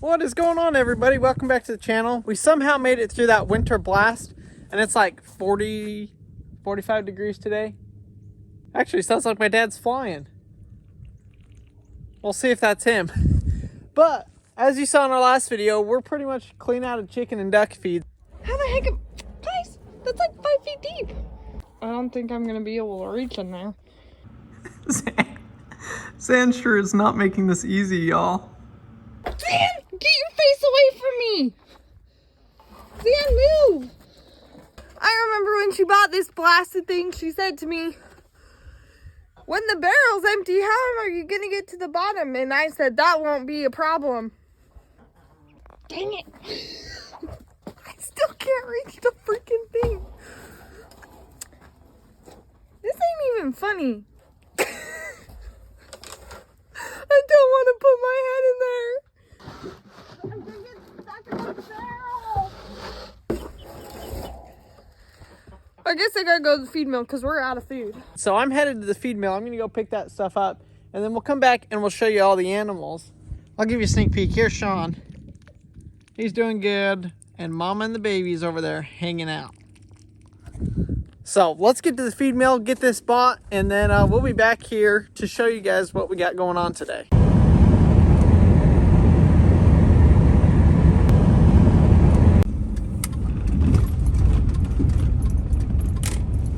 What is going on, everybody? Welcome back to the channel. We somehow made it through that winter blast, and it's like 45 degrees today. Actually, sounds like my dad's flying. We'll see if that's him. But as you saw in our last video, we're pretty much clean out of chicken and duck feed. How the heck, guys, that's like 5 feet deep. I don't think I'm gonna be able to reach in there. Sand sure is not making this easy, y'all. Zan, get your face away from me. Zan, move. I remember when she bought this blasted thing, she said to me, when the barrel's empty, how are you gonna get to the bottom? And I said, that won't be a problem. Dang it. I still can't reach the freaking thing. This ain't even funny. I don't want to put my head in there. I'm gonna get stuck in the barrel. I guess I gotta go to the feed mill because we're out of food. So I'm headed to the feed mill. I'm gonna go pick that stuff up, and then we'll come back and we'll show you all the animals. I'll give you a sneak peek. Here's Sean. He's doing good, and Mama and the baby's over there hanging out. So let's get to the feed mill, get this bought, and then we'll be back here to show you guys what we got going on today.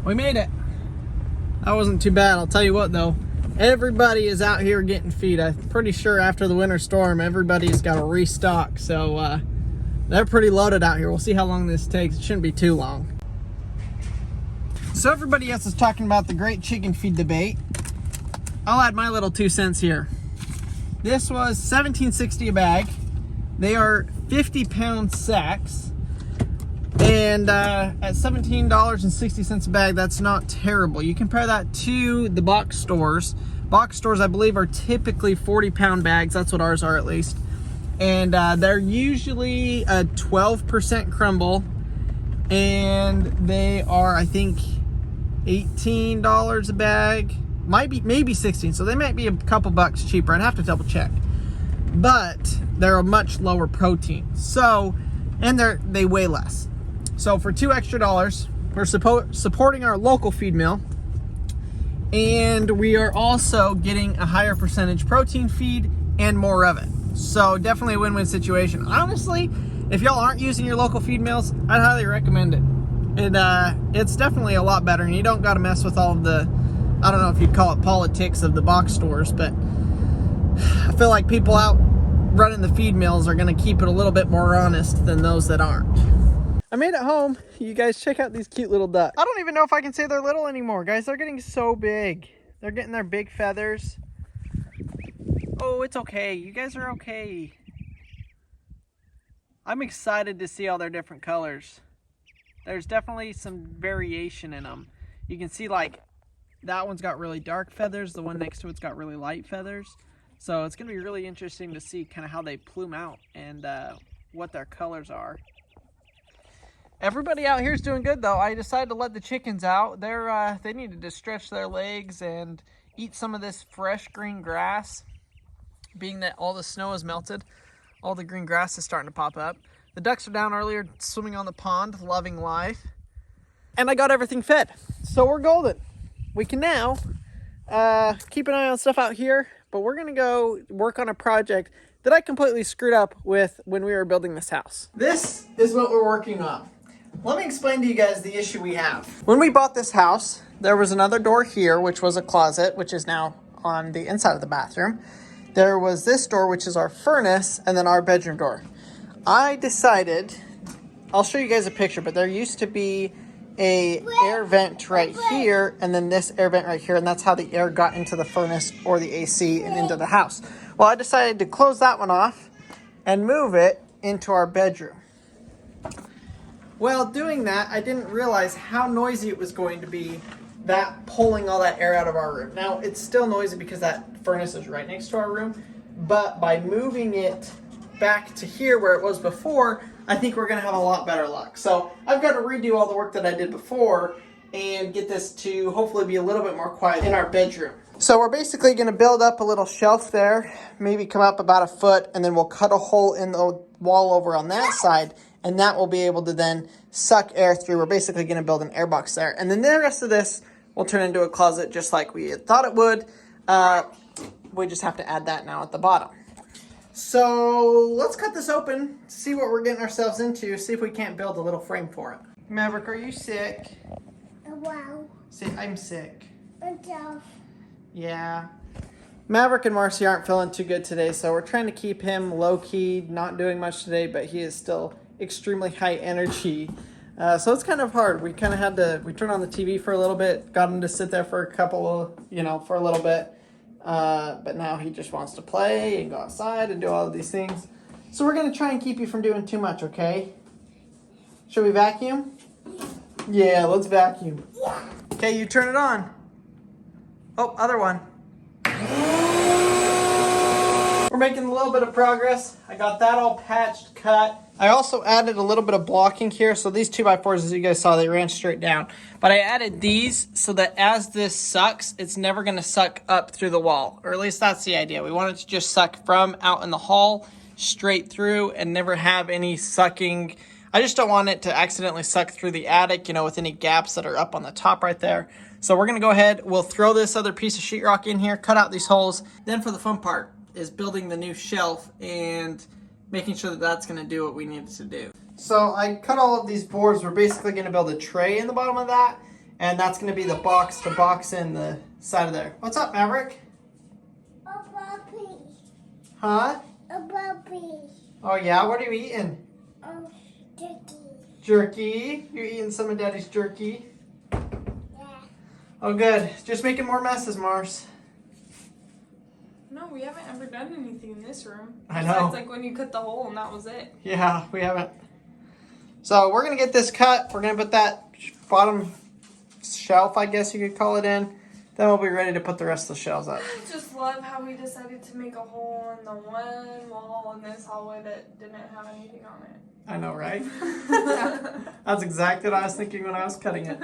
We made it. That wasn't too bad. I'll tell you what though, everybody is out here getting feed. I'm pretty sure after the winter storm, everybody's got to restock. So they're pretty loaded out here. We'll see how long this takes. It shouldn't be too long. So everybody else is talking about the great chicken feed debate. I'll add my little 2 cents here. This was $17.60 a bag. They are 50-pound sacks. And at $17.60 a bag, that's not terrible. You compare that to the box stores. Box stores, I believe, are typically 40-pound bags. That's what ours are, at least. And they're usually a 12% crumble. And they are, I think, $18 a bag. Maybe 16. So they might be a couple bucks cheaper. I'd have to double check. But they're a much lower protein. So, and they weigh less. So for $2 extra, we're supporting our local feed mill, and we are also getting a higher percentage protein feed and more of it. So definitely a win-win situation. Honestly, if y'all aren't using your local feed mills, I'd highly recommend it. It's definitely a lot better, and you don't got to mess with all of the, I don't know if you'd call it politics of the box stores, but I feel like people out running the feed mills are going to keep it a little bit more honest than those that aren't. I made it home. You guys check out these cute little ducks. I don't even know if I can say they're little anymore, guys. They're getting so big. They're getting their big feathers. Oh, it's okay. You guys are okay. I'm excited to see all their different colors. There's definitely some variation in them. You can see like that one's got really dark feathers. The one next to it's got really light feathers. So it's going to be really interesting to see kind of how they plume out and what their colors are. Everybody out here is doing good though. I decided to let the chickens out. They needed to stretch their legs and eat some of this fresh green grass. Being that all the snow has melted, all the green grass is starting to pop up. The ducks are down earlier swimming on the pond, loving life. And I got everything fed. So we're golden. We can now keep an eye on stuff out here, but we're gonna go work on a project that I completely screwed up with when we were building this house. This is what we're working on. Let me explain to you guys the issue we have. When we bought this house, there was another door here, which was a closet, which is now on the inside of the bathroom. There was this door, which is our furnace, and then our bedroom door. I decided, I'll show you guys a picture, but there used to be a air vent right here, and then this air vent right here, and that's how the air got into the furnace or the AC and into the house. Well, I decided to close that one off and move it into our bedroom. Well, doing that, I didn't realize how noisy it was going to be, that pulling all that air out of our room. Now, it's still noisy because that furnace is right next to our room, but by moving it back to here where it was before, I think we're going to have a lot better luck. So I've got to redo all the work that I did before and get this to hopefully be a little bit more quiet in our bedroom. So we're basically going to build up a little shelf there, maybe come up about a foot, and then we'll cut a hole in the wall over on that side, and that will be able to then suck air through. We're basically going to build an air box there. And then the rest of this will turn into a closet just like we had thought it would. We just have to add that now at the bottom. So let's cut this open, see what we're getting ourselves into, see if we can't build a little frame for it. Maverick, are you sick? Wow. Say, I'm sick. Myself. Yeah. Maverick and Marcy aren't feeling too good today, so we're trying to keep him low-key, not doing much today, but he is still extremely high energy. So it's kind of hard. We kind of had to, we turned on the TV for a little bit, got him to sit there for for a little bit. But now he just wants to play and go outside and do all of these things. So we're going to try and keep you from doing too much, okay? Should we vacuum? Yeah, let's vacuum. Okay, you turn it on. Oh, other one. We're making a little bit of progress. I got that all patched, cut. I also added a little bit of blocking here. So these 2x4s, as you guys saw, they ran straight down. But I added these so that as this sucks, it's never going to suck up through the wall. Or at least that's the idea. We want it to just suck from out in the hall straight through and never have any sucking. I just don't want it to accidentally suck through the attic, with any gaps that are up on the top right there. So we're going to go ahead. We'll throw this other piece of sheetrock in here, cut out these holes. Then for the fun part is building the new shelf and making sure that that's going to do what we need it to do. So I cut all of these boards. We're basically going to build a tray in the bottom of that, and that's going to be the box to box in the side of there. What's up, Maverick? A puppy. Huh? A puppy. Oh yeah, what are you eating? Turkey. Jerky. You're eating some of Daddy's jerky. Yeah. Oh good. Just making more messes, Mars. No, we haven't ever done anything in this room. I know. It's like when you cut the hole and that was it. Yeah, we haven't. So we're going to get this cut. We're going to put that bottom shelf, I guess you could call it, in. Then we'll be ready to put the rest of the shelves up. I just love how we decided to make a hole in the one wall in this hallway that didn't have anything on it. I know, right? That's exactly what I was thinking when I was cutting it.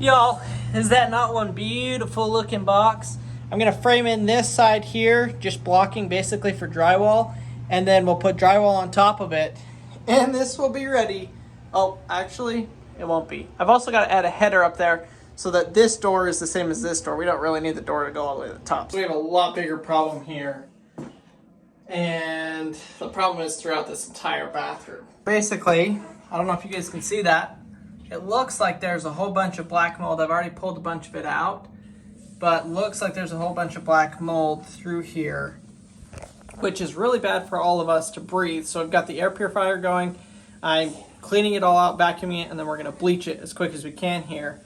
Y'all, is that not one beautiful looking box? I'm going to frame in this side here, just blocking basically for drywall, and then we'll put drywall on top of it, and this will be ready. Oh, actually, it won't be. I've also got to add a header up there so that this door is the same as this door. We don't really need the door to go all the way to the top. So we have a lot bigger problem here, and the problem is throughout this entire bathroom. Basically, I don't know if you guys can see that. It looks like there's a whole bunch of black mold. I've already pulled a bunch of it out, but looks like there's a whole bunch of black mold through here, which is really bad for all of us to breathe. So I've got the air purifier going. I'm cleaning it all out, vacuuming it, and then we're going to bleach it as quick as we can here.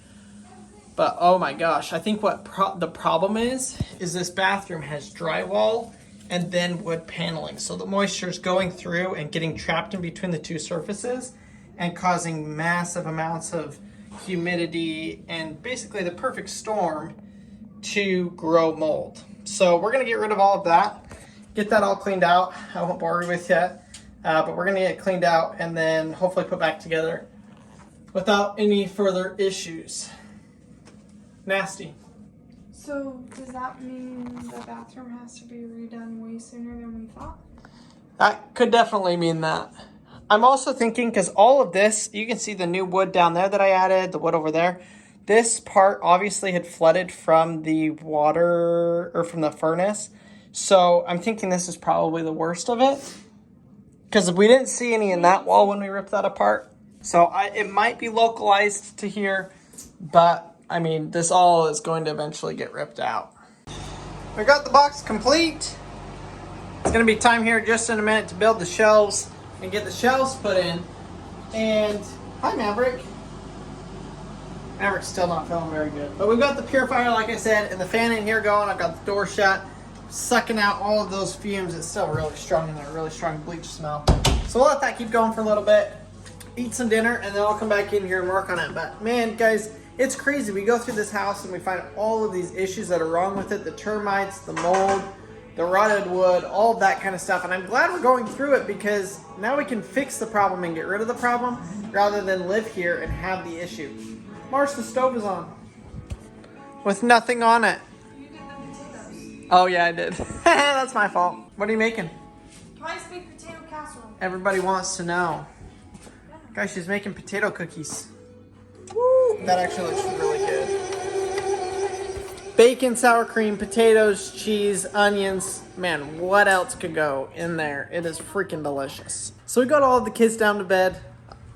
But oh my gosh, I think what the problem is this bathroom has drywall and then wood paneling. So the moisture is going through and getting trapped in between the two surfaces and causing massive amounts of humidity and basically the perfect storm to grow mold. So we're going to get rid of all of that, get that all cleaned out. I won't bore you with yet, but we're going to get it cleaned out and then hopefully put back together without any further issues. Nasty. So does that mean the bathroom has to be redone way sooner than we thought? That could definitely mean that. I'm also thinking, because all of this, you can see the new wood down there that I added, the wood over there. This part obviously had flooded from the water, or from the furnace. So I'm thinking this is probably the worst of it. Because we didn't see any in that wall when we ripped that apart. So it might be localized to here, but I mean, this all is going to eventually get ripped out. We got the box complete. It's going to be time here just in a minute to build the shelves and get the shelves put in. And hi, Maverick. Maverick's still not feeling very good. But we've got the purifier, like I said, and the fan in here going. I've got the door shut, sucking out all of those fumes. It's still really strong in there, really strong bleach smell. So we'll let that keep going for a little bit, eat some dinner, and then I'll come back in here and work on it. But man, guys, It's crazy. We go through this house and we find all of these issues that are wrong with it. The termites, the mold, the rotted wood, all of that kind of stuff. And I'm glad we're going through it because now we can fix the problem and get rid of the problem rather than live here and have the issue. Marsh, the stove is on. With nothing on it. Oh yeah, I did. That's my fault. What are you making? High-speed potato casserole. Everybody wants to know. Guys, she's making potato cookies. Woo! That actually looks really good. Bacon, sour cream, potatoes, cheese, onions. Man, what else could go in there? It is freaking delicious. So we got all of the kids down to bed.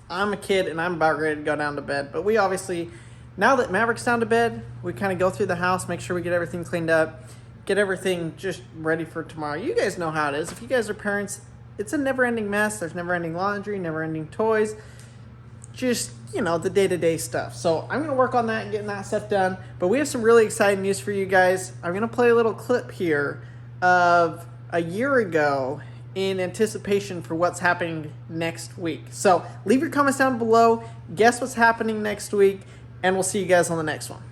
I'm a kid and I'm about ready to go down to bed. But we obviously, now that Maverick's down to bed, we kind of go through the house, make sure we get everything cleaned up, get everything just ready for tomorrow. You guys know how it is. If you guys are parents, it's a never-ending mess. There's never-ending laundry, never-ending toys. Just, you know, the day-to-day stuff. So I'm going to work on that and getting that stuff done. But we have some really exciting news for you guys. I'm going to play a little clip here of a year ago in anticipation for what's happening next week. So leave your comments down below. Guess what's happening next week. And we'll see you guys on the next one.